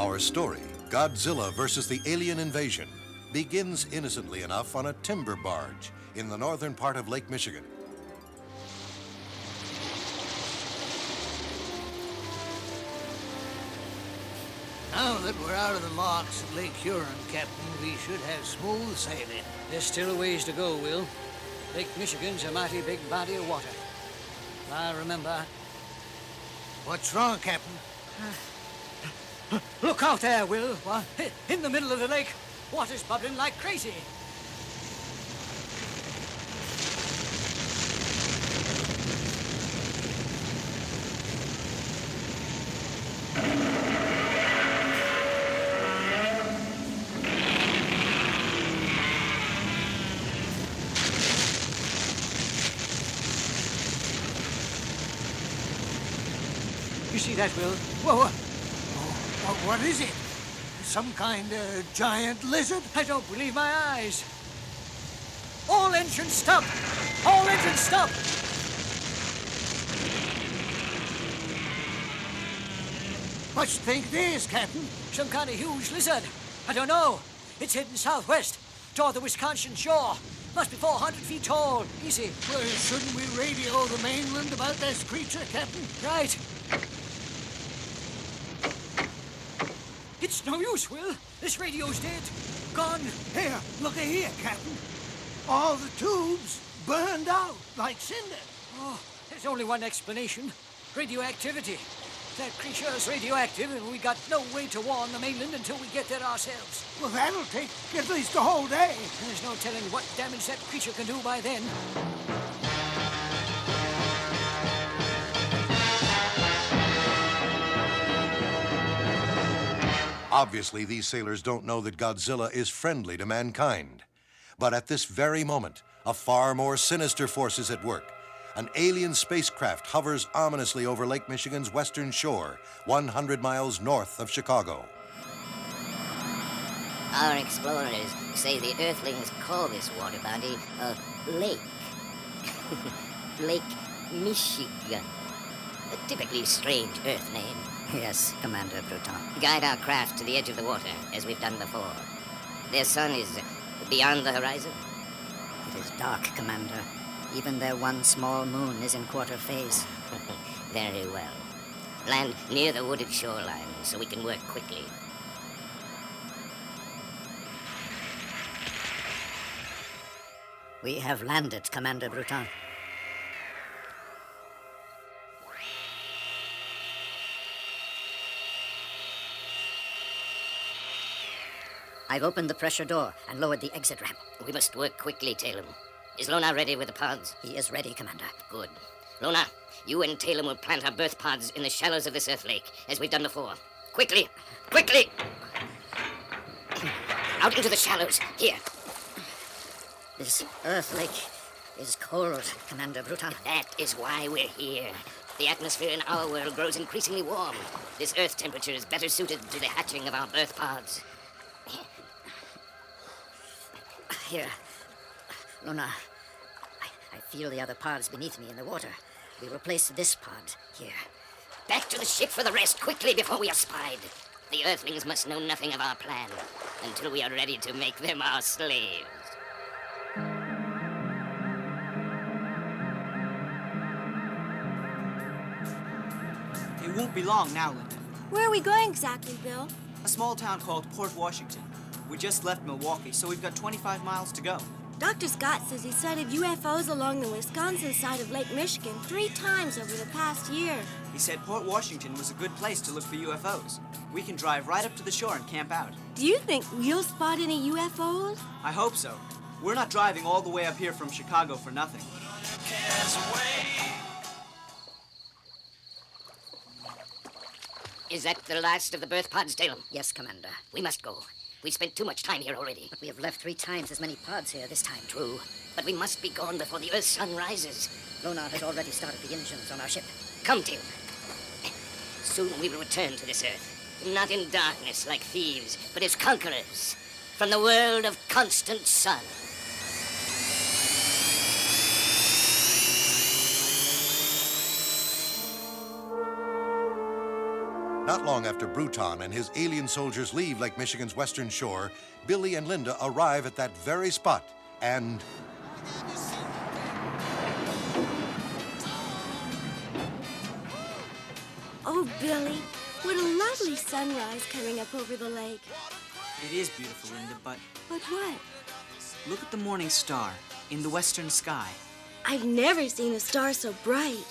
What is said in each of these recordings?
Our story, Godzilla versus the alien invasion, begins innocently enough on a timber barge in the northern part of Lake Michigan. Now that we're out of the locks at Lake Huron, Captain, we should have smooth sailing. There's still a ways to go, Will. Lake Michigan's a mighty big body of water. I remember. What's wrong, Captain? Look out there, Will. What? In the middle of the lake, water's bubbling like crazy. You see that, Will? Whoa. What is it? Some kind of giant lizard? I don't believe my eyes. All engines stop! All engines stop! What you think it is, Captain? Some kind of huge lizard. I don't know. It's heading southwest, toward the Wisconsin shore. Must be 400 feet tall. Easy. Well, shouldn't we radio the mainland about this creature, Captain? Right. It's no use, Will. This radio's dead. Gone. Here, look here, Captain. All the tubes burned out like cinder. Oh, there's only one explanation. Radioactivity. That creature's radioactive, and we got no way to warn the mainland until we get there ourselves. Well, that'll take at least a whole day. There's no telling what damage that creature can do by then. Obviously, these sailors don't know that Godzilla is friendly to mankind. But at this very moment, a far more sinister force is at work. An alien spacecraft hovers ominously over Lake Michigan's western shore, 100 miles north of Chicago. Our explorers say the Earthlings call this water body a lake. Lake Michigan. A typically strange Earth name. Yes, Commander Bruton. Guide our craft to the edge of the water, as we've done before. Their sun is beyond the horizon. It is dark, Commander. Even their one small moon is in quarter phase. Very well. Land near the wooded shoreline, so we can work quickly. We have landed, Commander Bruton. I've opened the pressure door and lowered the exit ramp. We must work quickly, Talem. Is Lona ready with the pods? He is ready, Commander. Good. Lona, you and Talem will plant our birth pods in the shallows of this Earth lake, as we've done before. Quickly! Quickly! Out into the shallows. Here. This Earth lake is cold, Commander Bruton. That is why we're here. The atmosphere in our world grows increasingly warm. This Earth temperature is better suited to the hatching of our birth pods. Here. Luna, I feel the other pods beneath me in the water. We will place this pod here. Back to the ship for the rest, quickly, before we are spied. The Earthlings must know nothing of our plan until we are ready to make them our slaves. It won't be long now, Linda. Where are we going exactly, Bill? A small town called Port Washington. We just left Milwaukee, so we've got 25 miles to go. Dr. Scott says he sighted UFOs along the Wisconsin side of Lake Michigan 3 times over the past year. He said Port Washington was a good place to look for UFOs. We can drive right up to the shore and camp out. Do you think we'll spot any UFOs? I hope so. We're not driving all the way up here from Chicago for nothing. Is that the last of the birth pods, Talem? Yes, Commander. We must go. We've spent too much time here already. But we have left 3 times as many pods here this time. True, but we must be gone before the Earth's sun rises. Lona has already started the engines on our ship. Come, Tim. Soon we will return to this Earth. Not in darkness like thieves, but as conquerors. From the world of constant sun. Not long after Bruton and his alien soldiers leave Lake Michigan's western shore, Billy and Linda arrive at that very spot and... Oh, Billy, what a lovely sunrise coming up over the lake. It is beautiful, Linda, but But what? look at the morning star in the western sky. I've never seen a star so bright.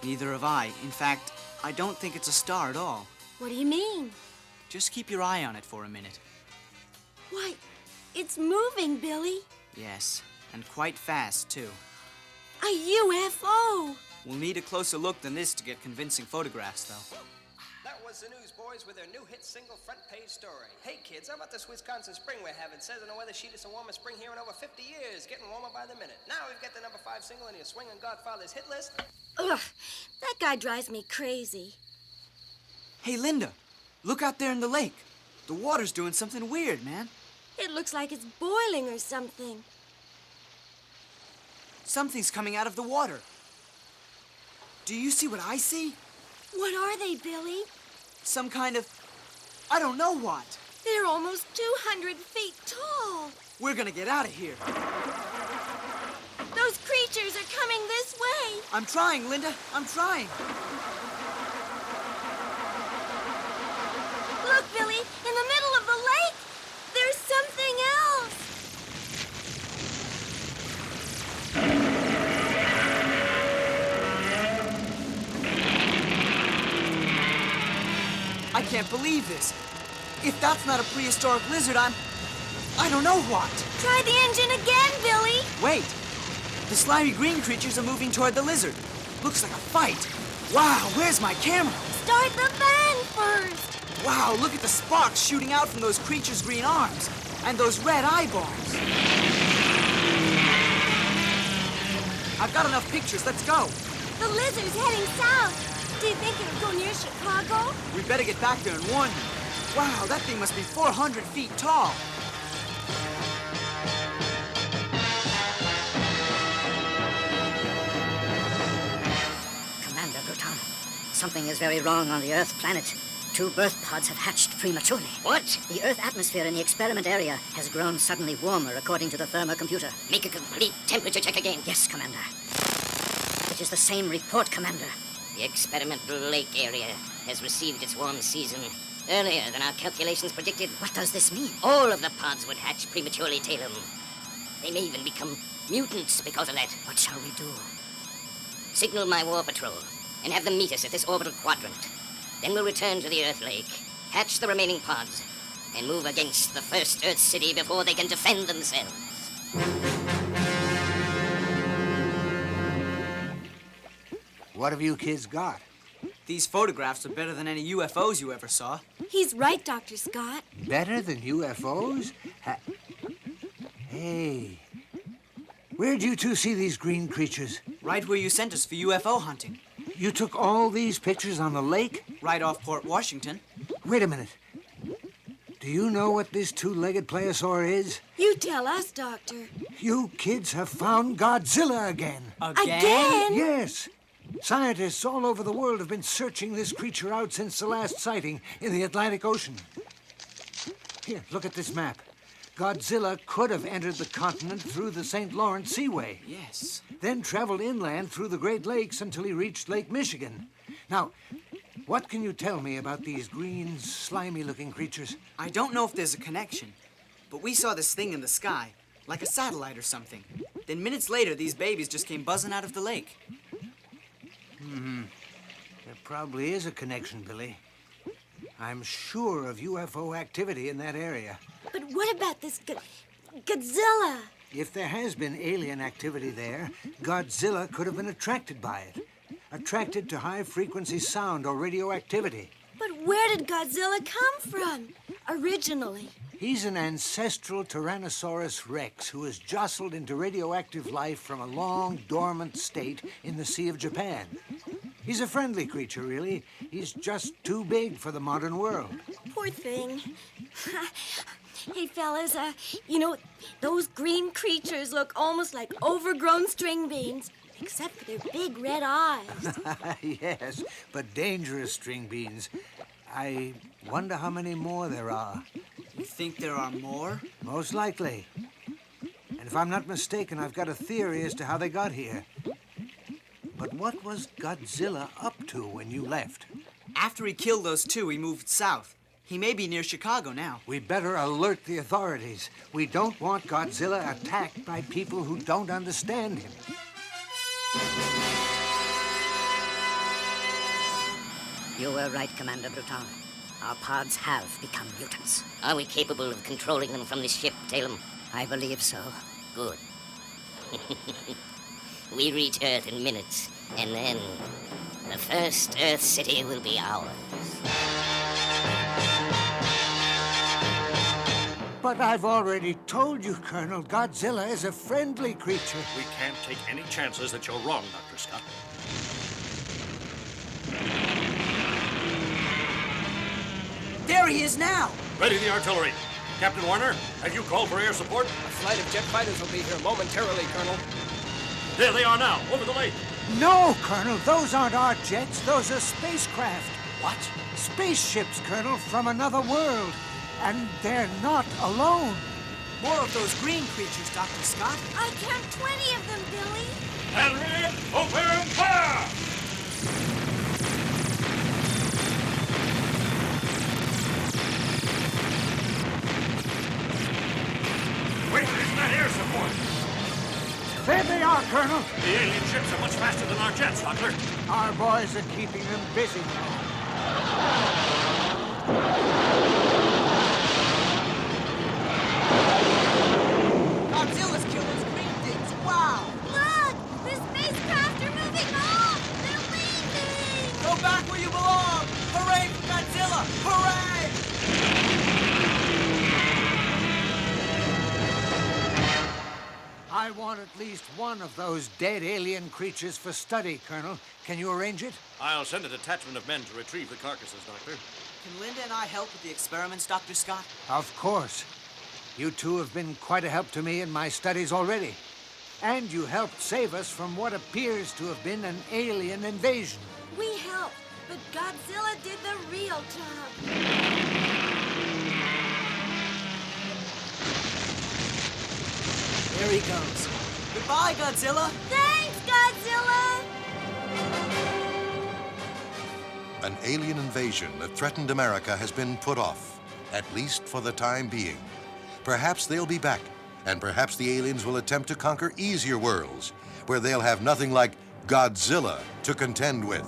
Neither have I. In fact, I don't think it's a star at all. What do you mean? Just keep your eye on it for a minute. Why, it's moving, Billy. Yes, and quite fast, too. A UFO. We'll need a closer look than this to get convincing photographs, though. That was the Newsboys with their new hit single front page story. Hey kids, how about this Wisconsin spring we're having? Says on the weather sheet it's the warmest spring here in over 50 years. Getting warmer by the minute. Now we've got the number 5 single in your swinging Godfather's hit list. Ugh, that guy drives me crazy. Hey, Linda, look out there in the lake. The water's doing something weird, man. It looks like it's boiling or something. Something's coming out of the water. Do you see what I see? What are they, Billy? Some kind of... I don't know what. They're almost 200 feet tall. We're gonna get out of here. Those creatures are coming this way. I'm trying, Linda. I'm trying. Look, Billy, in the middle of the lake, there's something else. I can't believe this. If that's not a prehistoric lizard, I don't know what. Try the engine again, Billy. Wait. The slimy green creatures are moving toward the lizard. Looks like a fight. Wow, where's my camera? Start the van first. Wow, look at the sparks shooting out from those creatures' green arms. And those red eyeballs. I've got enough pictures. Let's go. The lizard's heading south. Do you think it'll go near Chicago? We better get back there and warn them. Wow, that thing must be 400 feet tall. Commander Bruton, something is very wrong on the Earth planet. 2 birth pods have hatched prematurely. What? The Earth atmosphere in the experiment area has grown suddenly warmer, according to the thermocomputer. Make a complete temperature check again. Yes, Commander. It is the same report, Commander. The experimental lake area has received its warm season earlier than our calculations predicted. What does this mean? All of the pods would hatch prematurely, Tatum. They may even become mutants because of that. What shall we do? Signal my war patrol and have them meet us at this orbital quadrant. Then we'll return to the Earth Lake, hatch the remaining pods, and move against the first Earth city before they can defend themselves. What have you kids got? These photographs are better than any UFOs you ever saw. He's right, Dr. Scott. Better than UFOs? Hey, where'd you two see these green creatures? Right where you sent us for UFO hunting. You took all these pictures on the lake? Right off Port Washington. Wait a minute. Do you know what this 2-legged plesiosaur is? You tell us, Doctor. You kids have found Godzilla again. Again? Yes. Scientists all over the world have been searching this creature out since the last sighting in the Atlantic Ocean. Here, look at this map. Godzilla could have entered the continent through the St. Lawrence Seaway. Yes. Then traveled inland through the Great Lakes until he reached Lake Michigan. Now, what can you tell me about these green, slimy-looking creatures? I don't know if there's a connection, but we saw this thing in the sky, like a satellite or something. Then minutes later, these babies just came buzzing out of the lake. There probably is a connection, Billy. I'm sure of UFO activity in that area. But what about this Godzilla? If there has been alien activity there, Godzilla could have been attracted by it. Attracted to high-frequency sound or radioactivity. But where did Godzilla come from, originally? He's an ancestral Tyrannosaurus rex who was jostled into radioactive life from a long, dormant state in the Sea of Japan. He's a friendly creature, really. He's just too big for the modern world. Poor thing. Hey, fellas, you know, those green creatures look almost like overgrown string beans, except for their big red eyes. Yes, but dangerous string beans. I wonder how many more there are. You think there are more? Most likely. And if I'm not mistaken, I've got a theory as to how they got here. But what was Godzilla up to when you left? After he killed those two, he moved south. He may be near Chicago now. We better alert the authorities. We don't want Godzilla attacked by people who don't understand him. You were right, Commander Bruton. Our pods have become mutants. Are we capable of controlling them from this ship, Talem? I believe so. Good. We reach Earth in minutes, and then the first Earth city will be ours. But I've already told you, Colonel, Godzilla is a friendly creature. We can't take any chances that you're wrong, Dr. Scott. There he is now! Ready the artillery. Captain Warner, have you called for air support? A flight of jet fighters will be here momentarily, Colonel. There they are now, over the lake. No, Colonel, those aren't our jets. Those are spacecraft. What? Spaceships, Colonel, from another world. And they're not alone. More of those green creatures, Dr. Scott. I count 20 of them, Billy. Henry, open fire! Wait, isn't that air support? There they are, Colonel. The alien ships are much faster than our jets, Doctor. Our boys are keeping them busy now. Godzilla's killed those green things. Wow! Look! The spacecraft are moving off! They're leaving! Go back where you belong! Hooray for Godzilla! Hooray! I want at least one of those dead alien creatures for study, Colonel. Can you arrange it? I'll send a detachment of men to retrieve the carcasses, Doctor. Can Linda and I help with the experiments, Dr. Scott? Of course. You two have been quite a help to me in my studies already. And you helped save us from what appears to have been an alien invasion. We helped, but Godzilla did the real job. There he goes. Goodbye, Godzilla! Thanks, Godzilla! An alien invasion that threatened America has been put off, at least for the time being. Perhaps they'll be back, and perhaps the aliens will attempt to conquer easier worlds, where they'll have nothing like Godzilla to contend with.